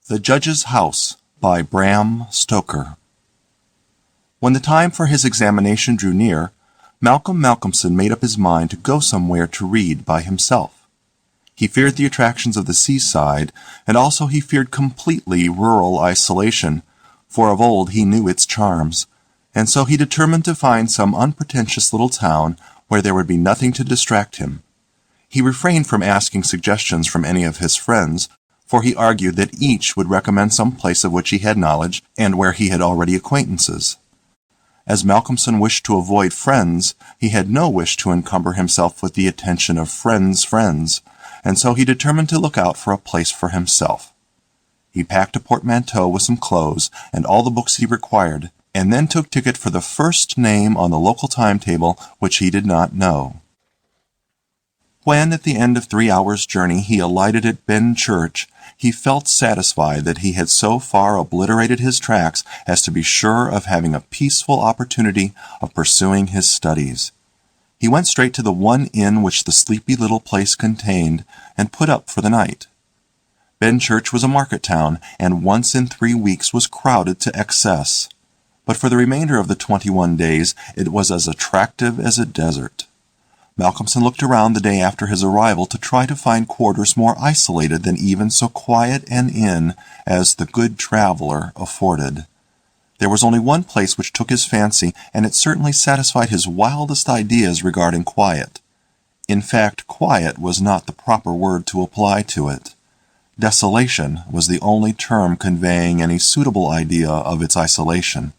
The Judge's House by Bram Stoker. When the time for his examination drew near, Malcolmson made up his mind to go somewhere to read by himself. He feared the attractions of the seaside, and also he feared completely rural isolation, for of old he knew its charms, and so he determined to find some unpretentious little town where there would be nothing to distract him. He refrained from asking suggestions from any of his friends, for he argued that each would recommend some place of which he had knowledge and where he had already acquaintances. As Malcolmson wished to avoid friends, he had no wish to encumber himself with the attention of friends, and so he determined to look out for a place for himself. He packed a portmanteau with some clothes and all the books he required, and then took ticket for the first name on the local timetable which he did not know. When, at the end of 3 hours' journey, he alighted at Benchurch, he felt satisfied that he had so far obliterated his tracks as to be sure of having a peaceful opportunity of pursuing his studies. He went straight to the one inn which the sleepy little place contained, and put up for the night. Benchurch was a market town, and once in 3 weeks was crowded to excess. But for the remainder of the 21 days it was as attractive as a desert. Malcolmson looked around the day after his arrival to try to find quarters more isolated than even so quiet an inn as the Good Traveller afforded. There was only one place which took his fancy, and it certainly satisfied his wildest ideas regarding quiet. In fact, quiet was not the proper word to apply to it. Desolation was the only term conveying any suitable idea of its isolation.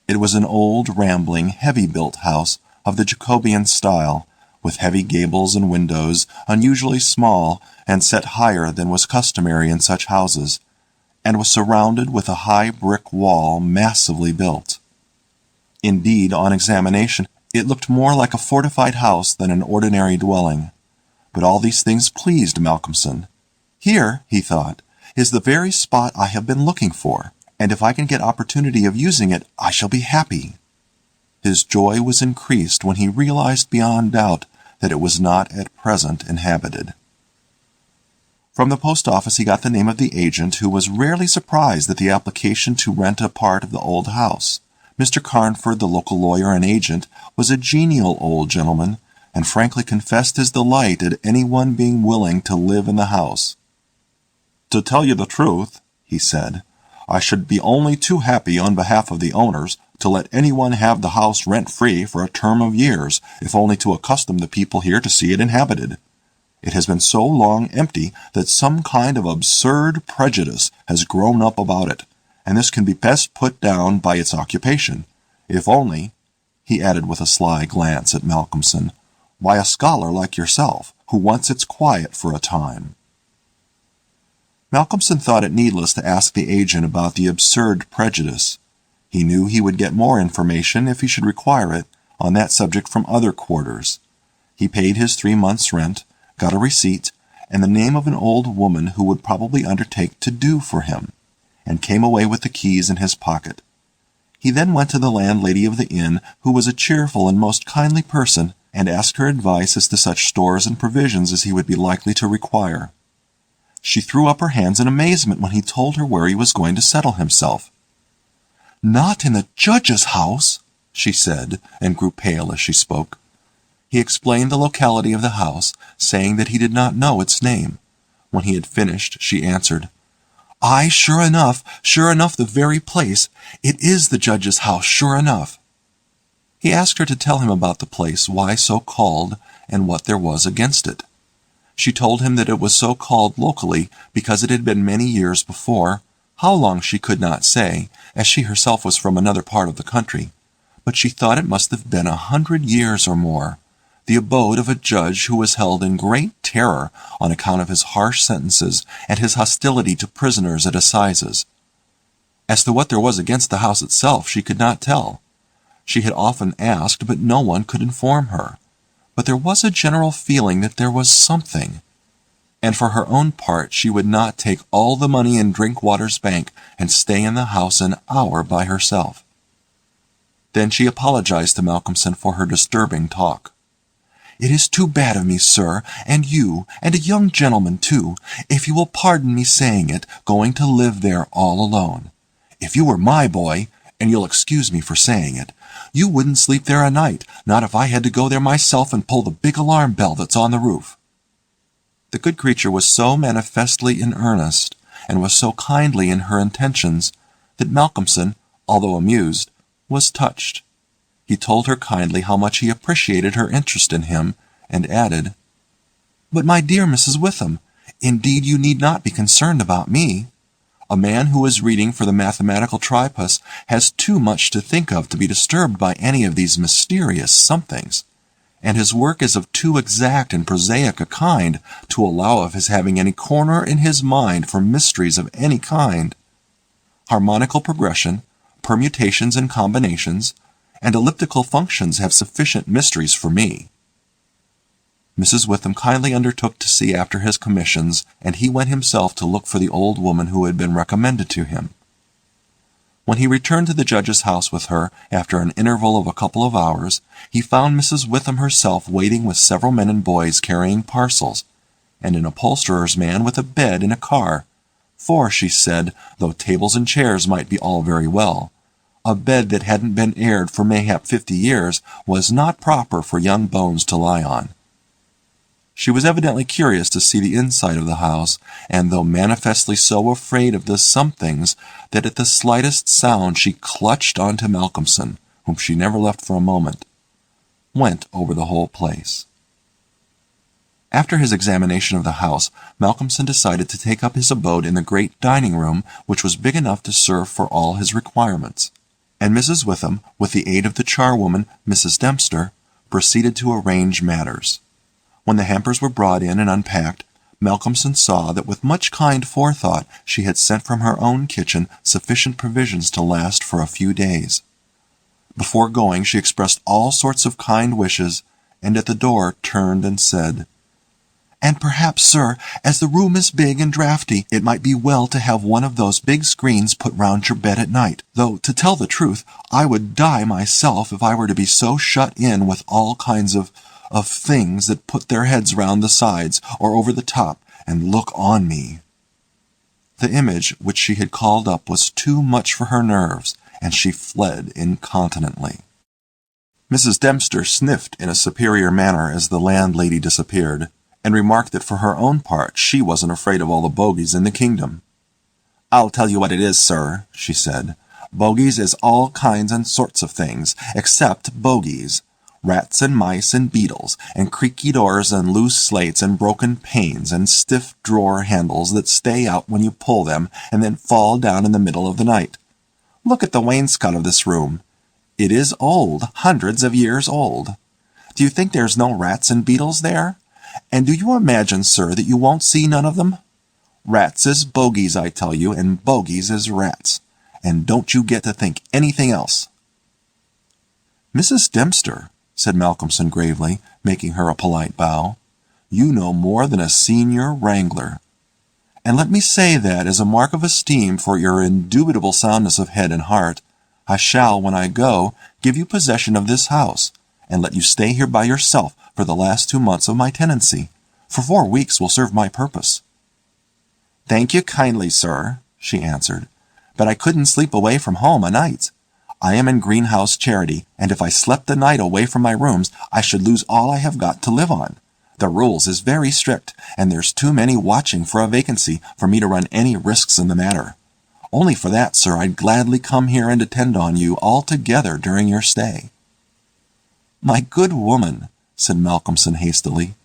It was an old, rambling, heavy-built house of the Jacobean style, with heavy gables and windows, unusually small, and set higher than was customary in such houses, and was surrounded with a high brick wall massively built. Indeed, on examination, it looked more like a fortified house than an ordinary dwelling. But all these things pleased Malcolmson. Here, he thought, is the very spot I have been looking for, and if I can get opportunity of using it, I shall be happy. His joy was increased when he realized beyond doubt that it was not at present inhabited. From the post office he got the name of the agent, who was rarely surprised at the application to rent a part of the old house. Mr. Carnford, the local lawyer and agent, was a genial old gentleman, and frankly confessed his delight at anyone being willing to live in the house. "To tell you the truth," he said, "I should be only too happy on behalf of the owners to let anyone have the house rent-free for a term of years, if only to accustom the people here to see it inhabited. It has been so long empty that some kind of absurd prejudice has grown up about it, and this can be best put down by its occupation, if only," he added with a sly glance at Malcolmson, "by a scholar like yourself, who wants its quiet for a time." Malcolmson thought it needless to ask the agent about the absurd prejudice. He knew he would get more information, if he should require it, on that subject from other quarters. He paid his 3 months' rent, got a receipt, and the name of an old woman who would probably undertake to do for him, and came away with the keys in his pocket. He then went to the landlady of the inn, who was a cheerful and most kindly person, and asked her advice as to such stores and provisions as he would be likely to require. She threw up her hands in amazement when he told her where he was going to settle himself. "Not in the judge's house," she said, and grew pale as she spoke. He explained the locality of the house, saying that he did not know its name. When he had finished, she answered, "Aye, sure enough, the very place. It is the judge's house, sure enough." He asked her to tell him about the place, why so called, and what there was against it. She told him that it was so called locally because it had been many years before, how long she could not say, as she herself was from another part of the country, but she thought it must have been 100 years or more, the abode of a judge who was held in great terror on account of his harsh sentences and his hostility to prisoners at assizes. As to what there was against the house itself, she could not tell. She had often asked, but no one could inform her. But there was a general feeling that there was something, and for her own part she would not take all the money in Drinkwater's bank and stay in the house an hour by herself. Then she apologized to Malcolmson for her disturbing talk. It is too bad of me, sir, and you, and a young gentleman, too, if you will pardon me saying it, going to live there all alone. If you were my boy, and you'll excuse me for saying it, you wouldn't sleep there a night, not if I had to go there myself and pull the big alarm bell that's on the roof." The good creature was so manifestly in earnest, and was so kindly in her intentions, that Malcolmson, although amused, was touched. He told her kindly how much he appreciated her interest in him, and added, "But, my dear Mrs. Witham, indeed you need not be concerned about me. A man who is reading for the mathematical tripos has too much to think of to be disturbed by any of these mysterious somethings, and his work is of too exact and prosaic a kind to allow of his having any corner in his mind for mysteries of any kind. Harmonical progression, permutations and combinations, and elliptical functions have sufficient mysteries for me." Mrs. Witham kindly undertook to see after his commissions, and he went himself to look for the old woman who had been recommended to him. When he returned to the judge's house with her, after an interval of a couple of hours, he found Mrs. Witham herself waiting with several men and boys carrying parcels, and an upholsterer's man with a bed in a car, for, she said, though tables and chairs might be all very well, a bed that hadn't been aired for mayhap 50 years was not proper for young bones to lie on. She was evidently curious to see the inside of the house, and though manifestly so afraid of the somethings that at the slightest sound she clutched on to Malcolmson, whom she never left for a moment, went over the whole place. After his examination of the house, Malcolmson decided to take up his abode in the great dining room, which was big enough to serve for all his requirements, and Mrs. Witham, with the aid of the charwoman, Mrs. Dempster, proceeded to arrange matters. When the hampers were brought in and unpacked, Malcolmson saw that with much kind forethought she had sent from her own kitchen sufficient provisions to last for a few days. Before going she expressed all sorts of kind wishes, and at the door turned and said, "And perhaps, sir, as the room is big and draughty, it might be well to have one of those big screens put round your bed at night, though, to tell the truth, I would die myself if I were to be so shut in with all kinds of things that put their heads round the sides or over the top and look on me." The image which she had called up was too much for her nerves, and she fled incontinently. Mrs. Dempster sniffed in a superior manner as the landlady disappeared, and remarked that for her own part she wasn't afraid of all the bogies in the kingdom. "I'll tell you what it is, sir," she said. "Bogies is all kinds and sorts of things, except bogies. Rats and mice and beetles, and creaky doors and loose slates and broken panes and stiff drawer handles that stay out when you pull them and then fall down in the middle of the night. Look at the wainscot of this room. It is old, hundreds of years old. Do you think there's no rats and beetles there? And do you imagine, sir, that you won't see none of them? Rats is bogies, I tell you, and bogies is rats. And don't you get to think anything else." "Mrs. Dempster," said Malcolmson gravely, making her a polite bow, "you know more than a senior wrangler. And let me say that, as a mark of esteem for your indubitable soundness of head and heart, I shall, when I go, give you possession of this house, and let you stay here by yourself for the last 2 months of my tenancy, for 4 weeks will serve my purpose." "Thank you kindly, sir," she answered, "but I couldn't sleep away from home o' nights. I am in greenhouse charity, and if I slept a night away from my rooms, I should lose all I have got to live on. The rules is very strict, and there's too many watching for a vacancy for me to run any risks in the matter. Only for that, sir, I'd gladly come here and attend on you altogether during your stay." "My good woman," said Malcolmson hastily,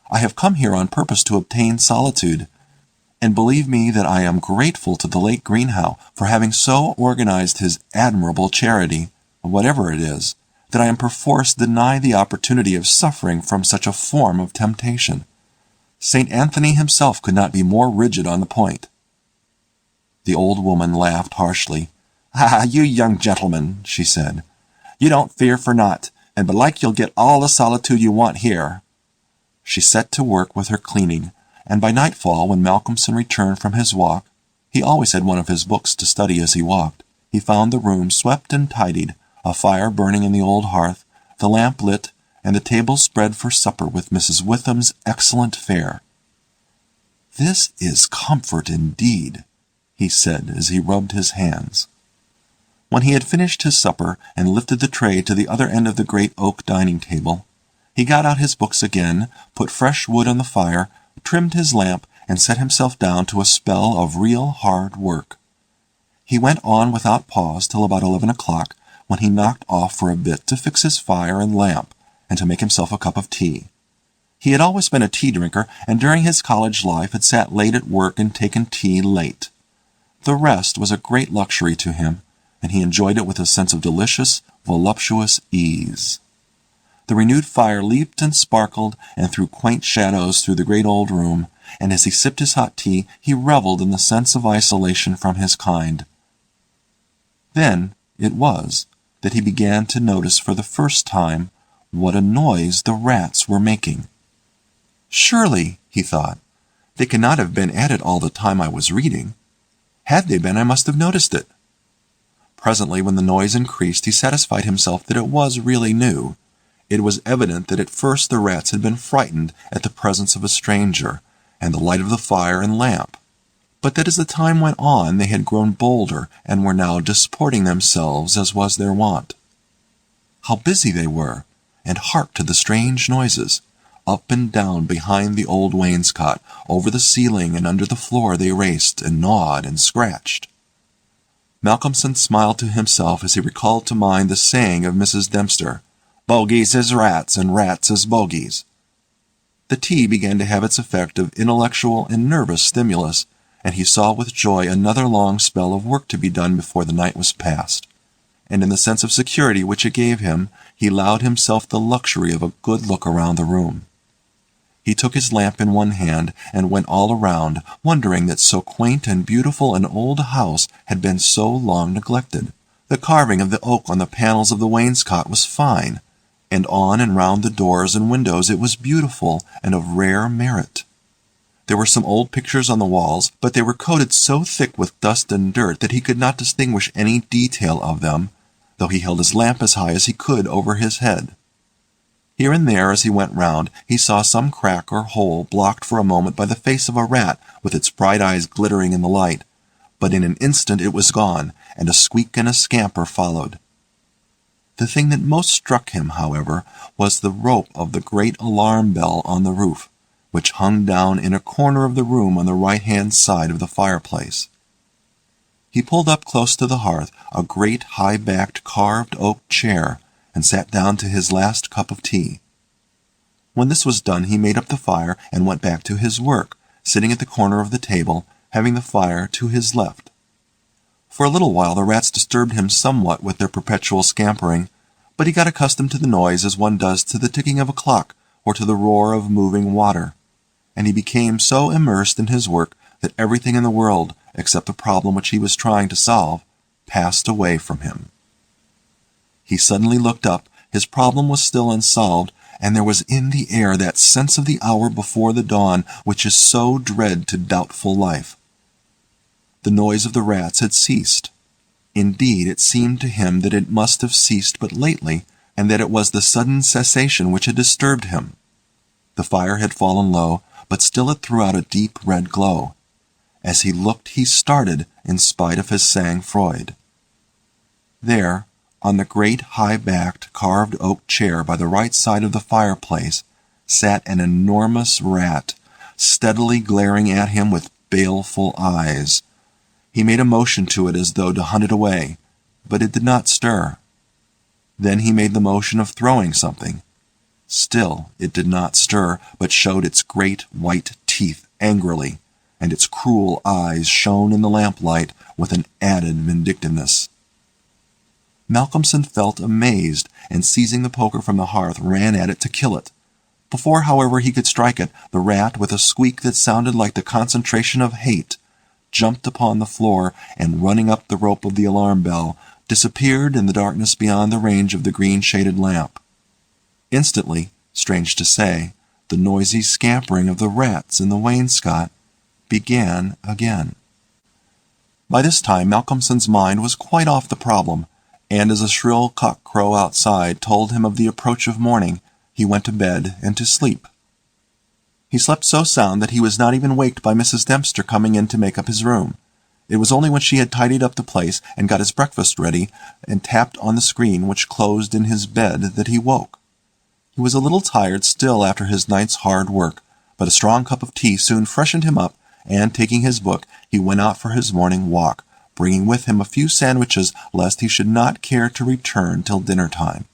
"I have come here on purpose to obtain solitude, and believe me that I am grateful to the late Greenhow for having so organized his admirable charity, whatever it is, that I am perforce denied the opportunity of suffering from such a form of temptation. St. Anthony himself could not be more rigid on the point." The old woman laughed harshly. "Ah, you young gentlemen," she said, "you don't fear for naught, and belike you'll get all the solitude you want here." She set to work with her cleaning, and by nightfall, when Malcolmson returned from his walk, he always had one of his books to study as he walked, he found the room swept and tidied, a fire burning in the old hearth, the lamp lit, and the table spread for supper with Mrs. Witham's excellent fare. "This is comfort indeed," he said as he rubbed his hands. When he had finished his supper and lifted the tray to the other end of the great oak dining table, he got out his books again, put fresh wood on the fire, trimmed his lamp, and set himself down to a spell of real hard work. He went on without pause till about 11 o'clock, when he knocked off for a bit to fix his fire and lamp, and to make himself a cup of tea. He had always been a tea drinker, and during his college life had sat late at work and taken tea late. The rest was a great luxury to him, and he enjoyed it with a sense of delicious, voluptuous ease. The renewed fire leaped and sparkled and threw quaint shadows through the great old room, and as he sipped his hot tea he revelled in the sense of isolation from his kind. Then it was that he began to notice for the first time what a noise the rats were making. "Surely," he thought, "they cannot have been at it all the time I was reading. Had they been, I must have noticed it." Presently, when the noise increased, he satisfied himself that it was really new. It was evident that at first the rats had been frightened at the presence of a stranger, and the light of the fire and lamp, but that as the time went on they had grown bolder, and were now disporting themselves as was their wont. How busy they were! And hark to the strange noises! Up and down behind the old wainscot, over the ceiling and under the floor they raced, and gnawed and scratched. Malcolmson smiled to himself as he recalled to mind the saying of Mrs. Dempster, "Bogies is rats, and rats is bogies." The tea began to have its effect of intellectual and nervous stimulus, and he saw with joy another long spell of work to be done before the night was past, and in the sense of security which it gave him, he allowed himself the luxury of a good look around the room. He took his lamp in one hand and went all around, wondering that so quaint and beautiful an old house had been so long neglected. The carving of the oak on the panels of the wainscot was fine, and on and round the doors and windows it was beautiful and of rare merit. There were some old pictures on the walls, but they were coated so thick with dust and dirt that he could not distinguish any detail of them, though he held his lamp as high as he could over his head. Here and there, as he went round, he saw some crack or hole blocked for a moment by the face of a rat with its bright eyes glittering in the light, but in an instant it was gone, and a squeak and a scamper followed. The thing that most struck him, however, was the rope of the great alarm bell on the roof, which hung down in a corner of the room on the right-hand side of the fireplace. He pulled up close to the hearth a great high-backed carved oak chair, and sat down to his last cup of tea. When this was done he made up the fire and went back to his work, sitting at the corner of the table, having the fire to his left. For a little while the rats disturbed him somewhat with their perpetual scampering, but he got accustomed to the noise as one does to the ticking of a clock or to the roar of moving water, and he became so immersed in his work that everything in the world, except the problem which he was trying to solve, passed away from him. He suddenly looked up, his problem was still unsolved, and there was in the air that sense of the hour before the dawn which is so dread to doubtful life. The noise of the rats had ceased. Indeed, it seemed to him that it must have ceased but lately, and that it was the sudden cessation which had disturbed him. The fire had fallen low, but still it threw out a deep red glow. As he looked he started, in spite of his sang-froid. There, on the great high-backed carved oak chair by the right side of the fireplace, sat an enormous rat, steadily glaring at him with baleful eyes. He made a motion to it as though to hunt it away, but it did not stir. Then he made the motion of throwing something. Still it did not stir, but showed its great white teeth angrily, and its cruel eyes shone in the lamplight with an added vindictiveness. Malcolmson felt amazed, and seizing the poker from the hearth, ran at it to kill it. Before, however, he could strike it, the rat, with a squeak that sounded like the concentration of hate, jumped upon the floor, and running up the rope of the alarm bell, disappeared in the darkness beyond the range of the green-shaded lamp. Instantly, strange to say, the noisy scampering of the rats in the wainscot began again. By this time Malcolmson's mind was quite off the problem, and as a shrill cock-crow outside told him of the approach of morning, he went to bed and to sleep. He slept so sound that he was not even waked by Mrs. Dempster coming in to make up his room. It was only when she had tidied up the place and got his breakfast ready and tapped on the screen which closed in his bed that he woke. He was a little tired still after his night's hard work, but a strong cup of tea soon freshened him up, and, taking his book, he went out for his morning walk, bringing with him a few sandwiches lest he should not care to return till dinner-time.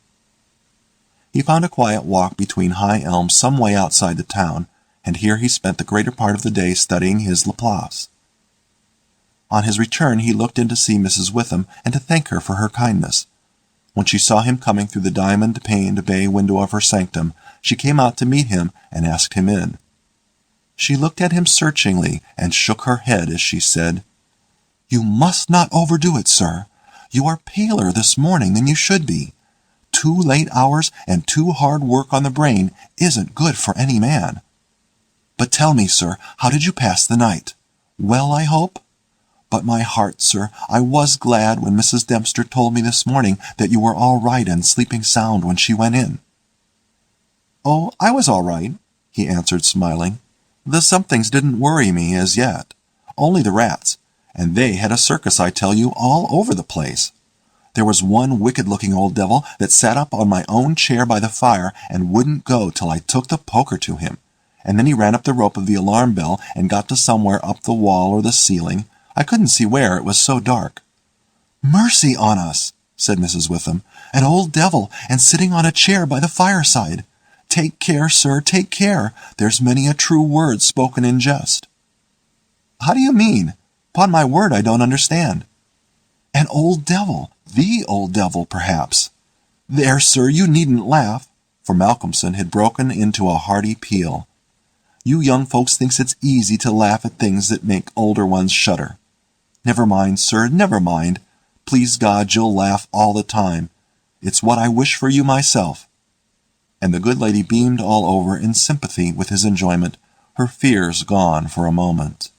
He found a quiet walk between high elms some way outside the town, and here he spent the greater part of the day studying his Laplace. On his return he looked in to see Mrs. Witham and to thank her for her kindness. When she saw him coming through the diamond-paned bay window of her sanctum, she came out to meet him and asked him in. She looked at him searchingly and shook her head as she said, "You must not overdo it, sir. You are paler this morning than you should be. 2 late hours and too hard work on the brain isn't good for any man. But tell me, sir, how did you pass the night? Well, I hope? But my heart, sir, I was glad when Mrs. Dempster told me this morning that you were all right and sleeping sound when she went in." "Oh, I was all right," he answered, smiling. "The somethings didn't worry me as yet. Only the rats, and they had a circus, I tell you, all over the place. There was one wicked-looking old devil that sat up on my own chair by the fire and wouldn't go till I took the poker to him, and then he ran up the rope of the alarm bell and got to somewhere up the wall or the ceiling. I couldn't see where, it was so dark." "Mercy on us," said Mrs. Witham. "An old devil, and sitting on a chair by the fireside. Take care, sir, take care. There's many a true word spoken in jest." "How do you mean? 'Pon my word, I don't understand." "An old devil, the old devil, perhaps. There, sir, you needn't laugh," for Malcolmson had broken into a hearty peal. "You young folks thinks it's easy to laugh at things that make older ones shudder. Never mind, sir, never mind. Please God, you'll laugh all the time. It's what I wish for you myself." And the good lady beamed all over in sympathy with his enjoyment, her fears gone for a moment.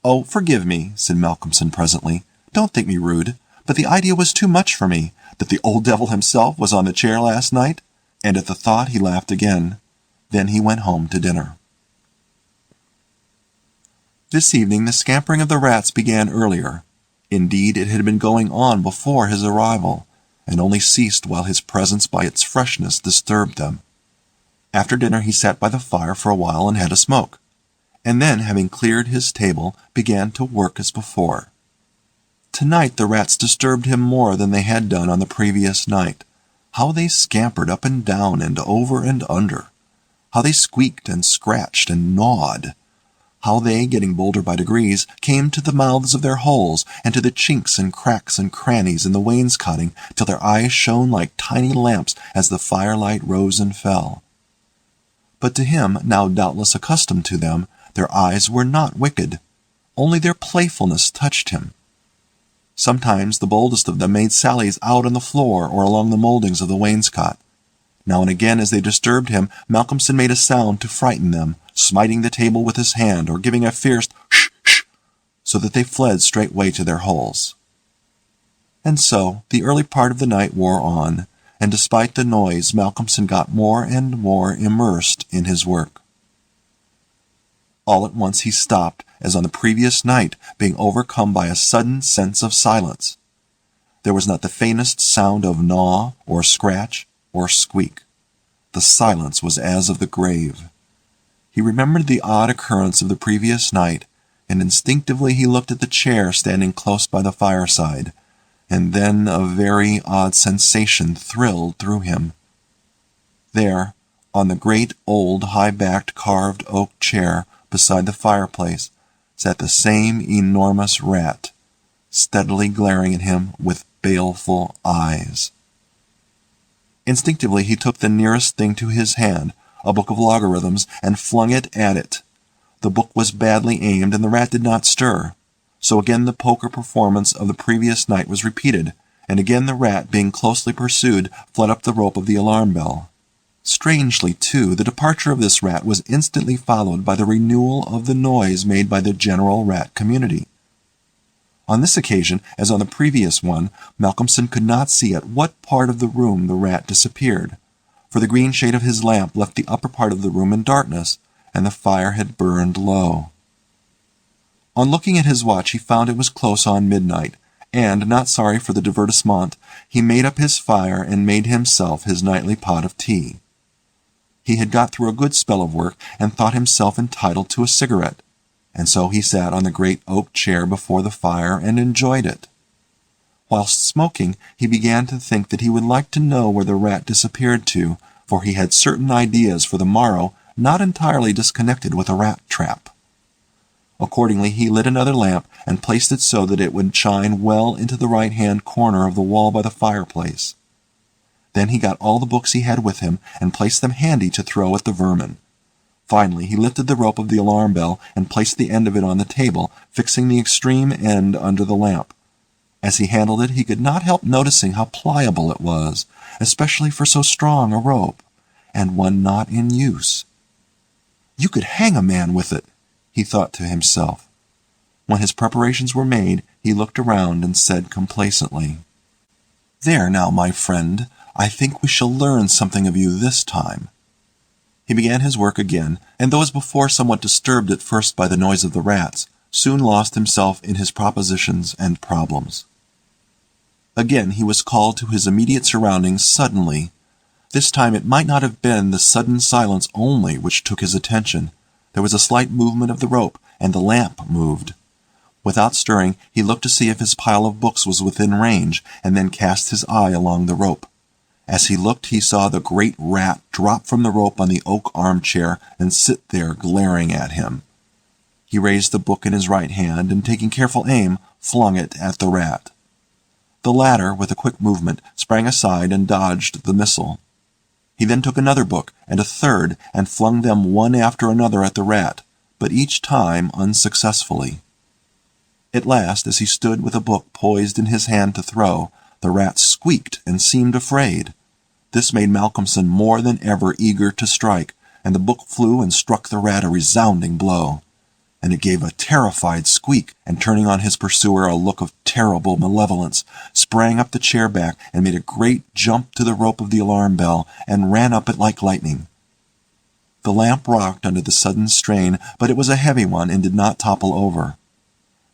"Oh, forgive me," said Malcolmson presently. "Don't think me rude, but the idea was too much for me, that the old devil himself was on the chair last night," and at the thought he laughed again. Then he went home to dinner. This evening the scampering of the rats began earlier. Indeed, it had been going on before his arrival, and only ceased while his presence by its freshness disturbed them. After dinner he sat by the fire for a while and had a smoke, and then, having cleared his table, began to work as before. Tonight the rats disturbed him more than they had done on the previous night. How they scampered up and down and over and under! How they squeaked and scratched and gnawed! How they, getting bolder by degrees, came to the mouths of their holes, and to the chinks and cracks and crannies in the wainscoting, till their eyes shone like tiny lamps as the firelight rose and fell. But to him, now doubtless accustomed to them, their eyes were not wicked. Only their playfulness touched him. Sometimes the boldest of them made sallies out on the floor or along the mouldings of the wainscot. Now and again, as they disturbed him, Malcolmson made a sound to frighten them, smiting the table with his hand, or giving a fierce "shh, shh," so that they fled straightway to their holes. And so the early part of the night wore on, and despite the noise Malcolmson got more and more immersed in his work. All at once he stopped, as on the previous night, being overcome by a sudden sense of silence. There was not the faintest sound of gnaw, or scratch, or squeak. The silence was as of the grave. He remembered the odd occurrence of the previous night, and instinctively he looked at the chair standing close by the fireside, and then a very odd sensation thrilled through him. There, on the great old high-backed carved oak chair beside the fireplace, sat the same enormous rat, steadily glaring at him with baleful eyes. Instinctively he took the nearest thing to his hand, a book of logarithms, and flung it at it. The book was badly aimed, and the rat did not stir. So again the poker performance of the previous night was repeated, and again the rat, being closely pursued, fled up the rope of the alarm bell. Strangely, too, the departure of this rat was instantly followed by the renewal of the noise made by the general rat community. On this occasion, as on the previous one, Malcolmson could not see at what part of the room the rat disappeared, for the green shade of his lamp left the upper part of the room in darkness, and the fire had burned low. On looking at his watch he found it was close on midnight, and, not sorry for the divertissement, he made up his fire and made himself his nightly pot of tea. He had got through a good spell of work, and thought himself entitled to a cigarette, and so he sat on the great oak chair before the fire and enjoyed it. Whilst smoking, he began to think that he would like to know where the rat disappeared to, for he had certain ideas for the morrow not entirely disconnected with a rat trap. Accordingly he lit another lamp and placed it so that it would shine well into the right-hand corner of the wall by the fireplace. Then he got all the books he had with him and placed them handy to throw at the vermin. Finally he lifted the rope of the alarm bell and placed the end of it on the table, fixing the extreme end under the lamp. As he handled it he could not help noticing how pliable it was, especially for so strong a rope, and one not in use. You could hang a man with it, he thought to himself. When his preparations were made, he looked around and said complacently, "There now, my friend, I think we shall learn something of you this time." He began his work again, and though as before somewhat disturbed at first by the noise of the rats, soon lost himself in his propositions and problems. Again he was called to his immediate surroundings suddenly. This time it might not have been the sudden silence only which took his attention. There was a slight movement of the rope, and the lamp moved. Without stirring, he looked to see if his pile of books was within range, and then cast his eye along the rope. As he looked, he saw the great rat drop from the rope on the oak armchair and sit there glaring at him. He raised the book in his right hand, and taking careful aim, flung it at the rat. The latter, with a quick movement, sprang aside and dodged the missile. He then took another book, and a third, and flung them one after another at the rat, but each time unsuccessfully. At last, as he stood with a book poised in his hand to throw, the rat squeaked and seemed afraid. This made Malcolmson more than ever eager to strike, and the book flew and struck the rat a resounding blow. And it gave a terrified squeak, and turning on his pursuer a look of terrible malevolence, sprang up the chair back and made a great jump to the rope of the alarm bell, and ran up it like lightning. The lamp rocked under the sudden strain, but it was a heavy one and did not topple over.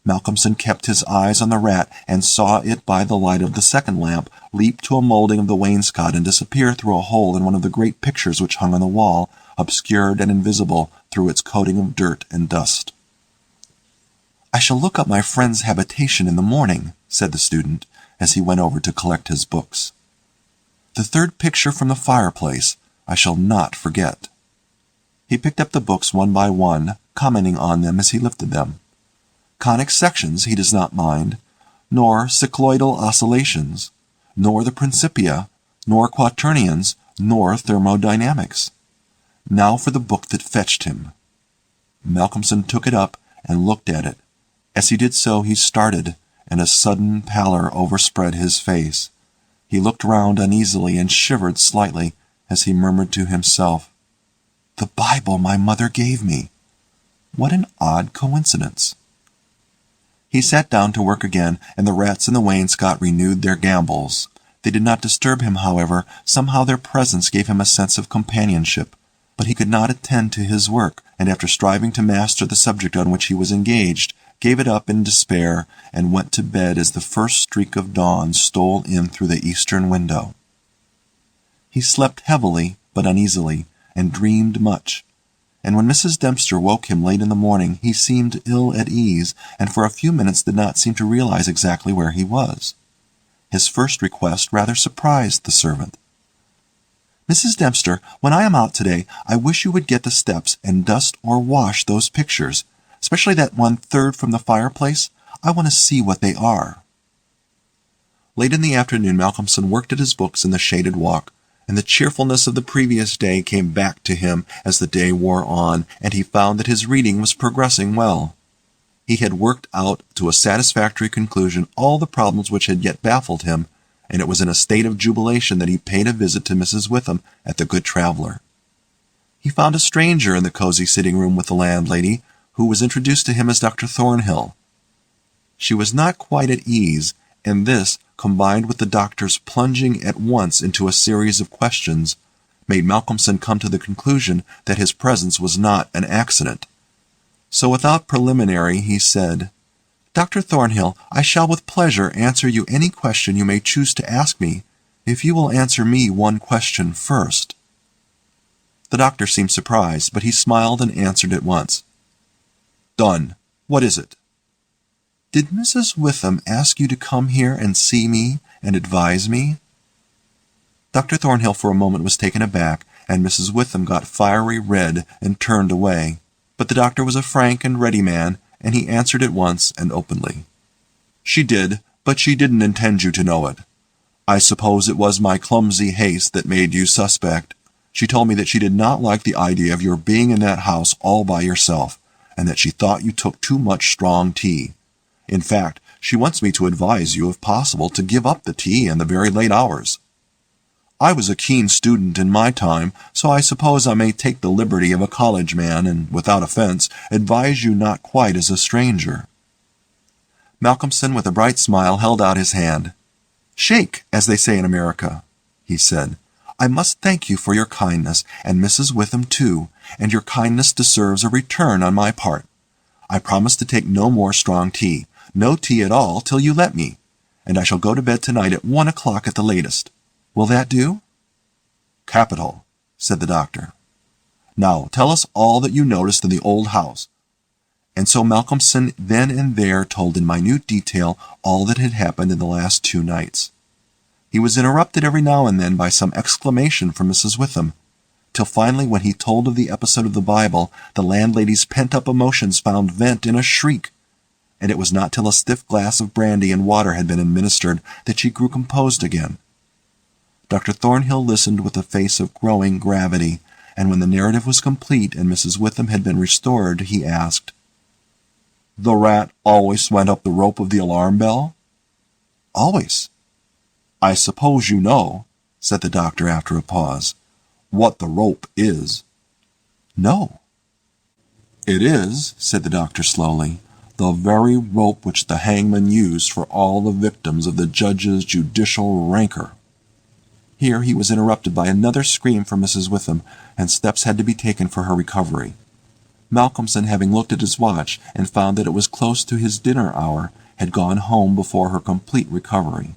Malcolmson kept his eyes on the rat, and saw it by the light of the second lamp leap to a moulding of the wainscot and disappear through a hole in one of the great pictures which hung on the wall, obscured and invisible through its coating of dirt and dust. "I shall look up my friend's habitation in the morning," said the student, as he went over to collect his books. "The third picture from the fireplace I shall not forget." He picked up the books one by one, commenting on them as he lifted them. Conic sections he does not mind, nor cycloidal oscillations, nor the Principia, nor quaternions, nor thermodynamics. Now for the book that fetched him. Malcolmson took it up and looked at it. As he did so he started, and a sudden pallor overspread his face. He looked round uneasily and shivered slightly as he murmured to himself, "The Bible my mother gave me! What an odd coincidence!" He sat down to work again, and the rats in the wainscot renewed their gambols. They did not disturb him, however. Somehow their presence gave him a sense of companionship. But he could not attend to his work, and after striving to master the subject on which he was engaged, gave it up in despair, and went to bed as the first streak of dawn stole in through the eastern window. He slept heavily but uneasily, and dreamed much, and when Mrs. Dempster woke him late in the morning he seemed ill at ease, and for a few minutes did not seem to realize exactly where he was. His first request rather surprised the servant. "Mrs. Dempster, when I am out today, I wish you would get the steps and dust or wash those pictures, especially that one third from the fireplace. I want to see what they are." Late in the afternoon Malcolmson worked at his books in the shaded walk, and the cheerfulness of the previous day came back to him as the day wore on, and he found that his reading was progressing well. He had worked out to a satisfactory conclusion all the problems which had yet baffled him, and it was in a state of jubilation that he paid a visit to Mrs. Witham at the Good Traveller. He found a stranger in the cosy sitting-room with the landlady, who was introduced to him as Dr. Thornhill. She was not quite at ease, and this, combined with the doctor's plunging at once into a series of questions, made Malcolmson come to the conclusion that his presence was not an accident. So without preliminary he said, "Dr. Thornhill, I shall with pleasure answer you any question you may choose to ask me, if you will answer me one question first." The doctor seemed surprised, but he smiled and answered at once. "Done. What is it?" "Did Mrs. Witham ask you to come here and see me and advise me?" Dr. Thornhill for a moment was taken aback, and Mrs. Witham got fiery red and turned away. But the doctor was a frank and ready man, and he answered at once and openly. "She did, but she didn't intend you to know it. I suppose it was my clumsy haste that made you suspect. She told me that she did not like the idea of your being in that house all by yourself, and that she thought you took too much strong tea. In fact, she wants me to advise you, if possible, to give up the tea and the very late hours. I was a keen student in my time, so I suppose I may take the liberty of a college man, and, without offense, advise you not quite as a stranger." Malcolmson, with a bright smile, held out his hand. "Shake, as they say in America," he said. "I must thank you for your kindness, and Mrs. Witham too, and your kindness deserves a return on my part. I promise to take no more strong tea, no tea at all till you let me, and I shall go to bed tonight at 1 o'clock at the latest. Will that do?" "Capital," said the doctor. "Now tell us all that you noticed in the old house." And so Malcolmson then and there told in minute detail all that had happened in the last 2 nights. He was interrupted every now and then by some exclamation from Mrs. Witham, till finally when he told of the episode of the Bible, the landlady's pent-up emotions found vent in a shriek, and it was not till a stiff glass of brandy and water had been administered that she grew composed again. Dr. Thornhill listened with a face of growing gravity, and when the narrative was complete and Mrs. Witham had been restored, he asked, "The rat always went up the rope of the alarm bell?" "Always." "I suppose you know," said the doctor after a pause, "what the rope is?" "No." "It is," said the doctor slowly, "the very rope which the hangman used for all the victims of the judge's judicial rancor." Here he was interrupted by another scream from Mrs. Witham, and steps had to be taken for her recovery. Malcolmson, having looked at his watch and found that it was close to his dinner hour, had gone home before her complete recovery.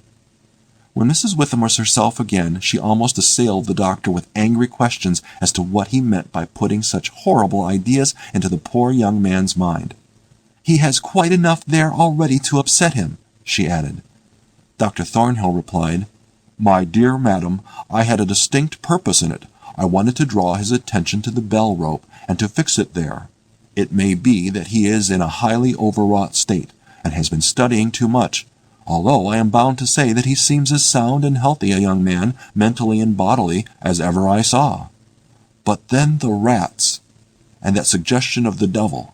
When Mrs. Witham was herself again, she almost assailed the doctor with angry questions as to what he meant by putting such horrible ideas into the poor young man's mind. "He has quite enough there already to upset him," she added. Dr. Thornhill replied, "My dear madam, I had a distinct purpose in it. I wanted to draw his attention to the bell rope, and to fix it there. It may be that he is in a highly overwrought state, and has been studying too much, although I am bound to say that he seems as sound and healthy a young man, mentally and bodily, as ever I saw. But then the rats, and that suggestion of the devil."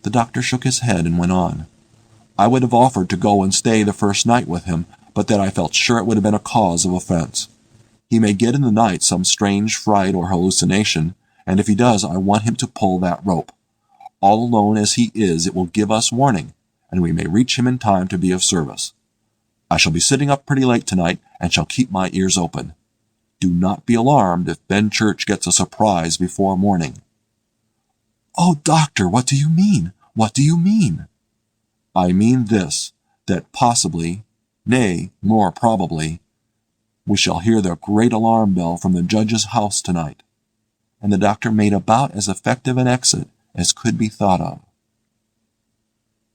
The doctor shook his head and went on. "I would have offered to go and stay the first night with him, but that I felt sure it would have been a cause of offense. He may get in the night some strange fright or hallucination, and if he does I want him to pull that rope. All alone as he is, it will give us warning, and we may reach him in time to be of service. I shall be sitting up pretty late tonight, and shall keep my ears open. Do not be alarmed if Benchurch gets a surprise before morning." "Oh, doctor, what do you mean? What do you mean?" "I mean this, that possibly, nay, more probably, we shall hear the great alarm bell from the judge's house tonight." And the doctor made about as effective an exit as could be thought of.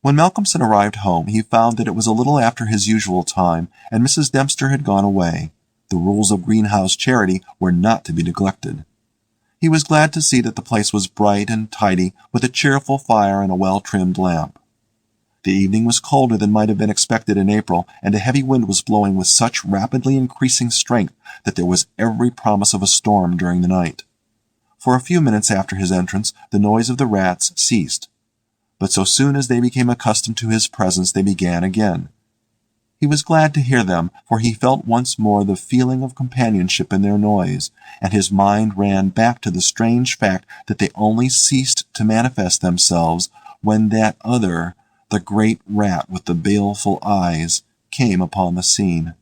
When Malcolmson arrived home, he found that it was a little after his usual time, and Mrs. Dempster had gone away. The rules of greenhouse charity were not to be neglected. He was glad to see that the place was bright and tidy, with a cheerful fire and a well-trimmed lamp. The evening was colder than might have been expected in April, and a heavy wind was blowing with such rapidly increasing strength that there was every promise of a storm during the night. For a few minutes after his entrance, the noise of the rats ceased, but so soon as they became accustomed to his presence they began again. He was glad to hear them, for he felt once more the feeling of companionship in their noise, and his mind ran back to the strange fact that they only ceased to manifest themselves when that other, the great rat with the baleful eyes, came upon the scene.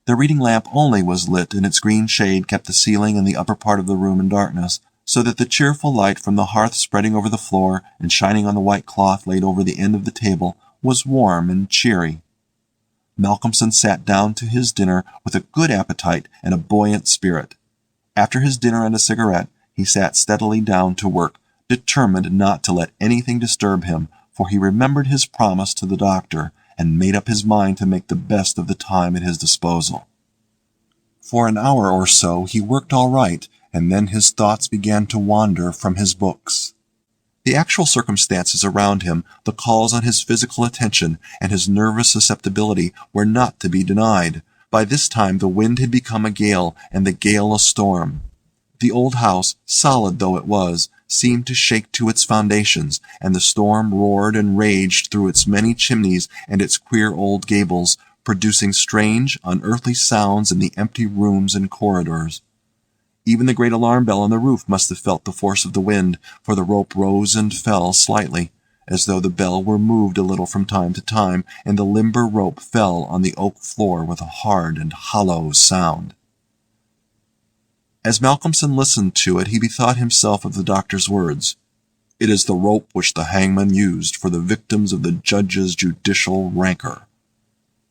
The reading lamp only was lit, and its green shade kept the ceiling and the upper part of the room in darkness, so that the cheerful light from the hearth spreading over the floor and shining on the white cloth laid over the end of the table was warm and cheery. Malcolmson sat down to his dinner with a good appetite and a buoyant spirit. After his dinner and a cigarette, he sat steadily down to work, determined not to let anything disturb him, for he remembered his promise to the doctor, and made up his mind to make the best of the time at his disposal. For an hour or so he worked all right, and then his thoughts began to wander from his books. The actual circumstances around him, the calls on his physical attention, and his nervous susceptibility were not to be denied. By this time the wind had become a gale, and the gale a storm. The old house, solid though it was, seemed to shake to its foundations, and the storm roared and raged through its many chimneys and its queer old gables, producing strange, unearthly sounds in the empty rooms and corridors. Even the great alarm bell on the roof must have felt the force of the wind, for the rope rose and fell slightly, as though the bell were moved a little from time to time, and the limber rope fell on the oak floor with a hard and hollow sound. As Malcolmson listened to it, he bethought himself of the doctor's words. "It is the rope which the hangman used for the victims of the judge's judicial rancor."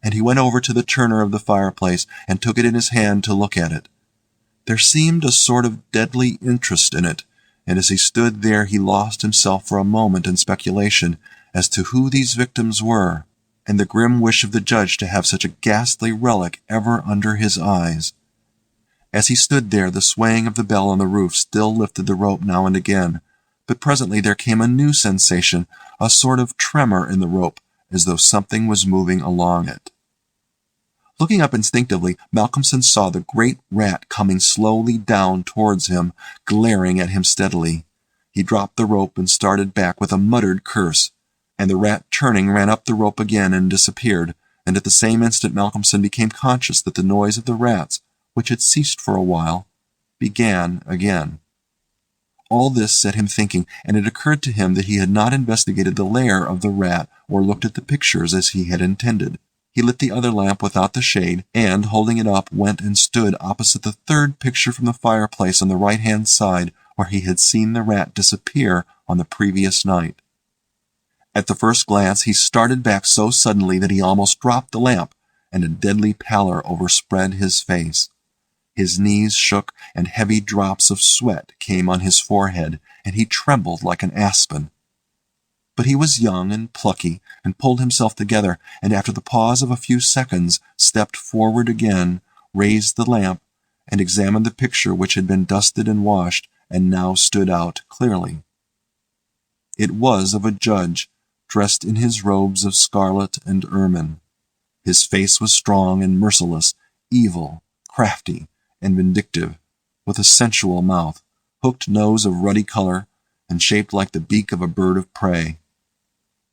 And he went over to the turner of the fireplace and took it in his hand to look at it. There seemed a sort of deadly interest in it, and as he stood there he lost himself for a moment in speculation as to who these victims were, and the grim wish of the judge to have such a ghastly relic ever under his eyes. As he stood there, the swaying of the bell on the roof still lifted the rope now and again, but presently there came a new sensation, a sort of tremor in the rope, as though something was moving along it. Looking up instinctively, Malcolmson saw the great rat coming slowly down towards him, glaring at him steadily. He dropped the rope and started back with a muttered curse, and the rat, turning, ran up the rope again and disappeared, and at the same instant Malcolmson became conscious that the noise of the rats, which had ceased for a while, began again. All this set him thinking, and it occurred to him that he had not investigated the lair of the rat or looked at the pictures as he had intended. He lit the other lamp without the shade, and, holding it up, went and stood opposite the third picture from the fireplace on the right-hand side, where he had seen the rat disappear on the previous night. At the first glance he started back so suddenly that he almost dropped the lamp, and a deadly pallor overspread his face. His knees shook, and heavy drops of sweat came on his forehead, and he trembled like an aspen. But he was young and plucky, and pulled himself together, and after the pause of a few seconds, stepped forward again, raised the lamp, and examined the picture which had been dusted and washed, and now stood out clearly. It was of a judge, dressed in his robes of scarlet and ermine. His face was strong and merciless, evil, crafty, and vindictive, with a sensual mouth, hooked nose of ruddy color, and shaped like the beak of a bird of prey.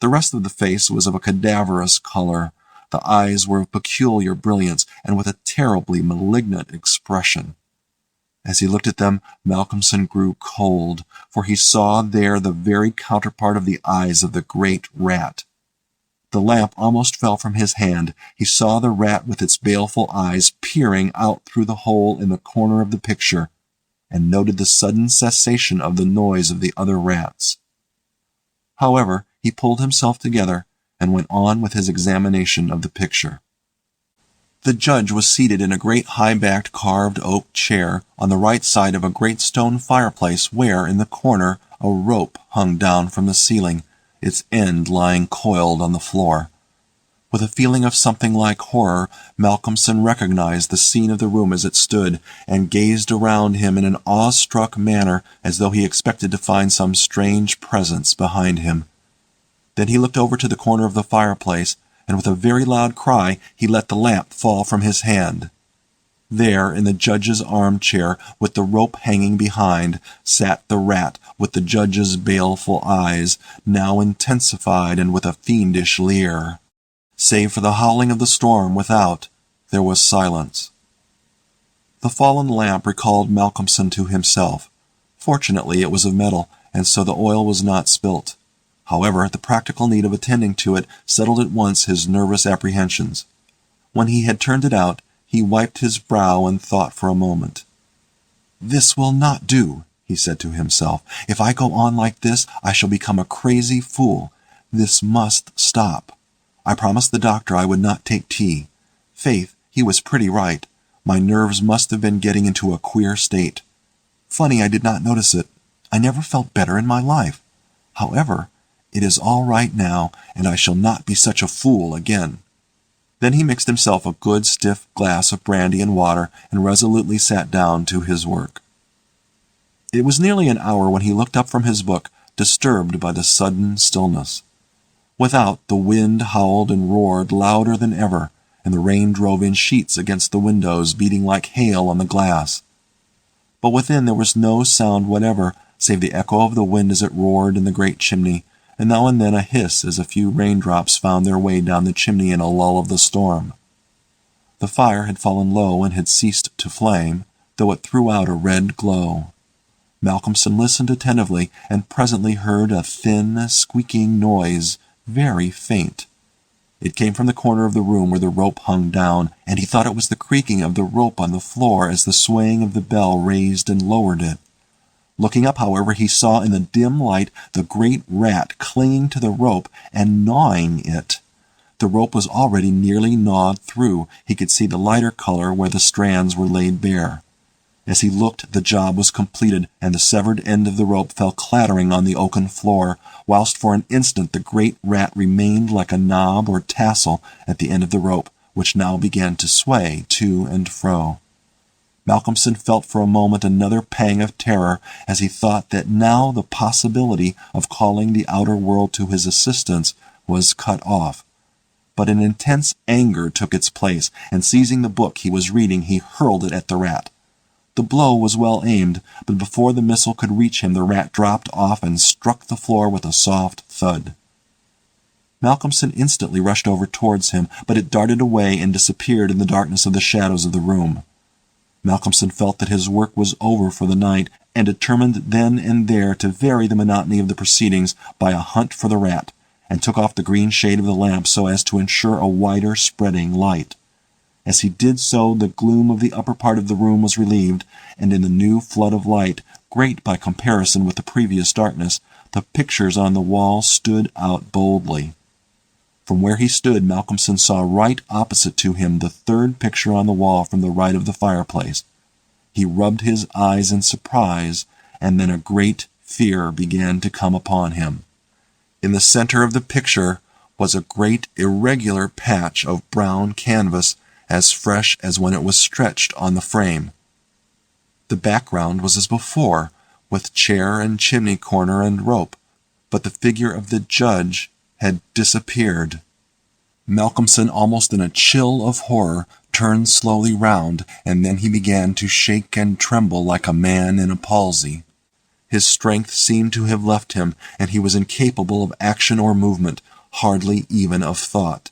The rest of the face was of a cadaverous color. The eyes were of peculiar brilliance, and with a terribly malignant expression. As he looked at them, Malcolmson grew cold, for he saw there the very counterpart of the eyes of the great rat. The lamp almost fell from his hand. He saw the rat with its baleful eyes peering out through the hole in the corner of the picture, and noted the sudden cessation of the noise of the other rats. However, he pulled himself together and went on with his examination of the picture. The judge was seated in a great high-backed carved oak chair on the right side of a great stone fireplace where, in the corner, a rope hung down from the ceiling, its end lying coiled on the floor. With a feeling of something like horror, Malcolmson recognized the scene of the room as it stood, and gazed around him in an awe-struck manner as though he expected to find some strange presence behind him. Then he looked over to the corner of the fireplace, and with a very loud cry he let the lamp fall from his hand. There, in the judge's armchair, with the rope hanging behind, sat the rat with the judge's baleful eyes, now intensified and with a fiendish leer. Save for the howling of the storm without, there was silence. The fallen lamp recalled Malcolmson to himself. Fortunately it was of metal, and so the oil was not spilt. However, the practical need of attending to it settled at once his nervous apprehensions. When he had turned it out, He wiped his brow and thought for a moment. "This will not do," he said to himself. "If I go on like this, I shall become a crazy fool. This must stop. I promised the doctor I would not take tea. Faith, he was pretty right. My nerves must have been getting into a queer state. Funny I did not notice it. I never felt better in my life. However, it is all right now, and I shall not be such a fool again." Then he mixed himself a good stiff glass of brandy and water and resolutely sat down to his work. It was nearly an hour when he looked up from his book, disturbed by the sudden stillness. Without, the wind howled and roared louder than ever, and the rain drove in sheets against the windows, beating like hail on the glass. But within there was no sound whatever, save the echo of the wind as it roared in the great chimney, and now and then a hiss as a few raindrops found their way down the chimney in a lull of the storm. The fire had fallen low and had ceased to flame, though it threw out a red glow. Malcolmson listened attentively, and presently heard a thin, squeaking noise, very faint. It came from the corner of the room where the rope hung down, and he thought it was the creaking of the rope on the floor as the swaying of the bell raised and lowered it. Looking up, however, he saw in the dim light the great rat clinging to the rope and gnawing it. The rope was already nearly gnawed through. He could see the lighter color where the strands were laid bare. As he looked, the job was completed, and the severed end of the rope fell clattering on the oaken floor, whilst for an instant the great rat remained like a knob or tassel at the end of the rope, which now began to sway to and fro. Malcolmson felt for a moment another pang of terror as he thought that now the possibility of calling the outer world to his assistance was cut off. But an intense anger took its place, and seizing the book he was reading, he hurled it at the rat. The blow was well aimed, but before the missile could reach him, the rat dropped off and struck the floor with a soft thud. Malcolmson instantly rushed over towards him, but it darted away and disappeared in the darkness of the shadows of the room. Malcolmson felt that his work was over for the night, and determined then and there to vary the monotony of the proceedings by a hunt for the rat, and took off the green shade of the lamp so as to ensure a wider spreading light. As he did so, the gloom of the upper part of the room was relieved, and in the new flood of light, great by comparison with the previous darkness, the pictures on the wall stood out boldly. From where he stood, Malcolmson saw right opposite to him the third picture on the wall from the right of the fireplace. He rubbed his eyes in surprise, and then a great fear began to come upon him. In the center of the picture was a great irregular patch of brown canvas, as fresh as when it was stretched on the frame. The background was as before, with chair and chimney corner and rope, but the figure of the judge had disappeared. Malcolmson, almost in a chill of horror, turned slowly round, and then he began to shake and tremble like a man in a palsy. His strength seemed to have left him, and he was incapable of action or movement, hardly even of thought.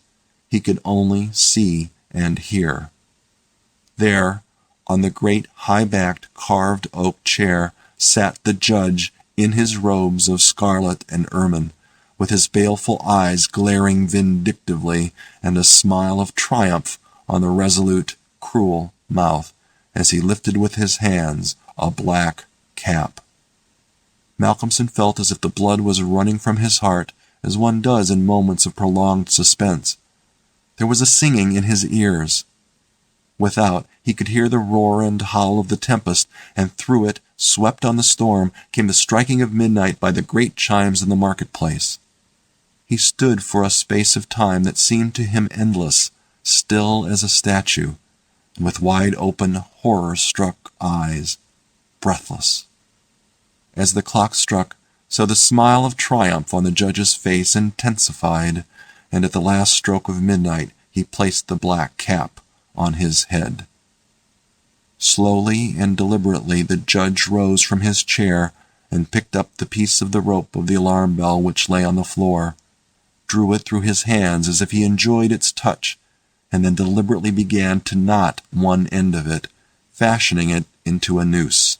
He could only see and hear. There, on the great high-backed carved oak chair, sat the judge in his robes of scarlet and ermine, with his baleful eyes glaring vindictively, and a smile of triumph on the resolute, cruel mouth, as he lifted with his hands a black cap. Malcolmson felt as if the blood was running from his heart, as one does in moments of prolonged suspense. There was a singing in his ears. Without, he could hear the roar and howl of the tempest, and through it, swept on the storm, came the striking of midnight by the great chimes in the market-place. He stood for a space of time that seemed to him endless, still as a statue, and with wide-open, horror-struck eyes, breathless. As the clock struck, so the smile of triumph on the judge's face intensified, and at the last stroke of midnight he placed the black cap on his head. Slowly and deliberately the judge rose from his chair and picked up the piece of the rope of the alarm bell which lay on the floor, drew it through his hands as if he enjoyed its touch, and then deliberately began to knot one end of it, fashioning it into a noose.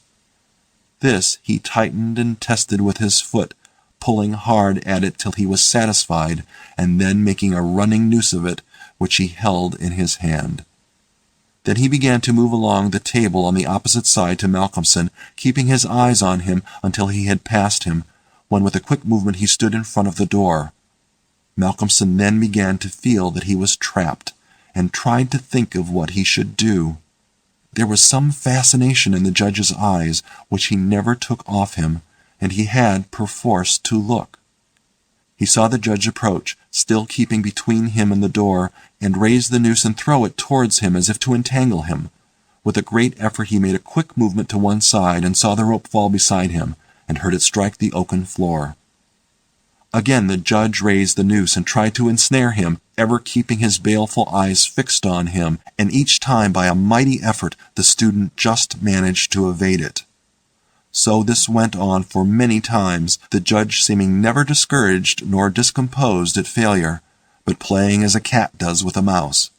This he tightened and tested with his foot, pulling hard at it till he was satisfied, and then making a running noose of it, which he held in his hand. Then he began to move along the table on the opposite side to Malcolmson, keeping his eyes on him until he had passed him, when with a quick movement he stood in front of the door. Malcolmson then began to feel that he was trapped, and tried to think of what he should do. There was some fascination in the judge's eyes which he never took off him, and he had perforce to look. He saw the judge approach, still keeping between him and the door, and raise the noose and throw it towards him as if to entangle him. With a great effort he made a quick movement to one side and saw the rope fall beside him, and heard it strike the oaken floor. Again the judge raised the noose and tried to ensnare him, ever keeping his baleful eyes fixed on him, and each time by a mighty effort the student just managed to evade it. So this went on for many times, the judge seeming never discouraged nor discomposed at failure, but playing as a cat does with a mouse.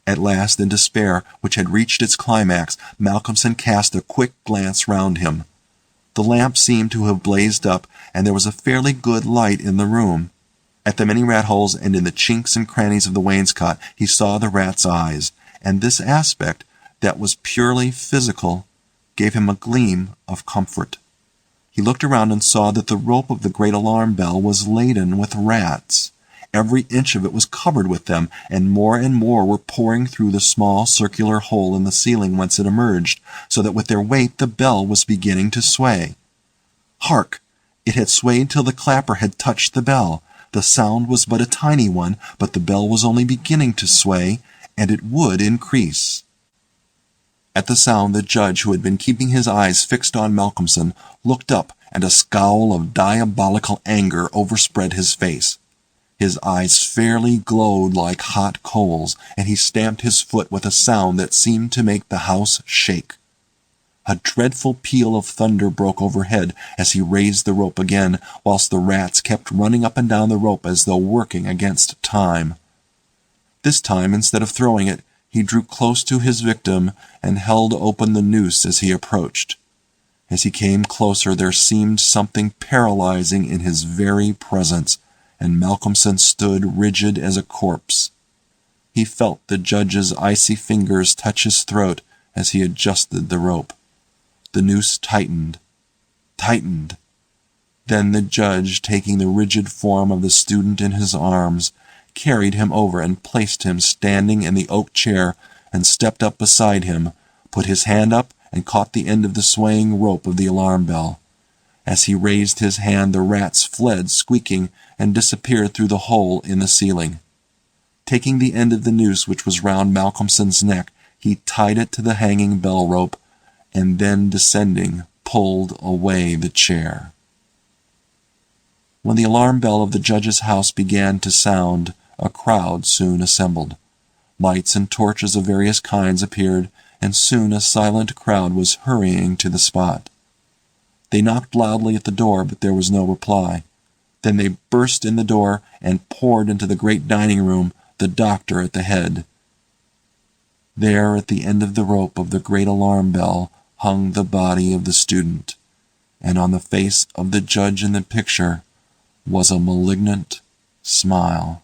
At last, in despair, which had reached its climax, Malcolmson cast a quick glance round him. The lamp seemed to have blazed up, and there was a fairly good light in the room. At the many rat-holes and in the chinks and crannies of the wainscot he saw the rat's eyes, and this aspect, that was purely physical, gave him a gleam of comfort. He looked around and saw that the rope of the great alarm bell was laden with rats. Every inch of it was covered with them, and more were pouring through the small circular hole in the ceiling whence it emerged, so that with their weight the bell was beginning to sway. Hark! It had swayed till the clapper had touched the bell. The sound was but a tiny one, but the bell was only beginning to sway, and it would increase. At the sound the judge, who had been keeping his eyes fixed on Malcolmson, looked up, and a scowl of diabolical anger overspread his face. His eyes fairly glowed like hot coals, and he stamped his foot with a sound that seemed to make the house shake. A dreadful peal of thunder broke overhead as he raised the rope again, whilst the rats kept running up and down the rope as though working against time. This time, instead of throwing it, he drew close to his victim and held open the noose as he approached. As he came closer there seemed something paralyzing in his very presence, and Malcolmson stood rigid as a corpse. He felt the judge's icy fingers touch his throat as he adjusted the rope. The noose tightened. Then the judge, taking the rigid form of the student in his arms, carried him over and placed him standing in the oak chair, and stepped up beside him, put his hand up and caught the end of the swaying rope of the alarm bell. As he raised his hand the rats fled squeaking and disappeared through the hole in the ceiling. Taking the end of the noose which was round Malcolmson's neck, he tied it to the hanging bell rope, and then descending pulled away the chair. When the alarm bell of the judge's house began to sound, a crowd soon assembled. Lights and torches of various kinds appeared, and soon a silent crowd was hurrying to the spot. They knocked loudly at the door, but there was no reply. Then they burst in the door and poured into the great dining room, the doctor at the head. There, at the end of the rope of the great alarm bell, hung the body of the student, and on the face of the judge in the picture was a malignant smile.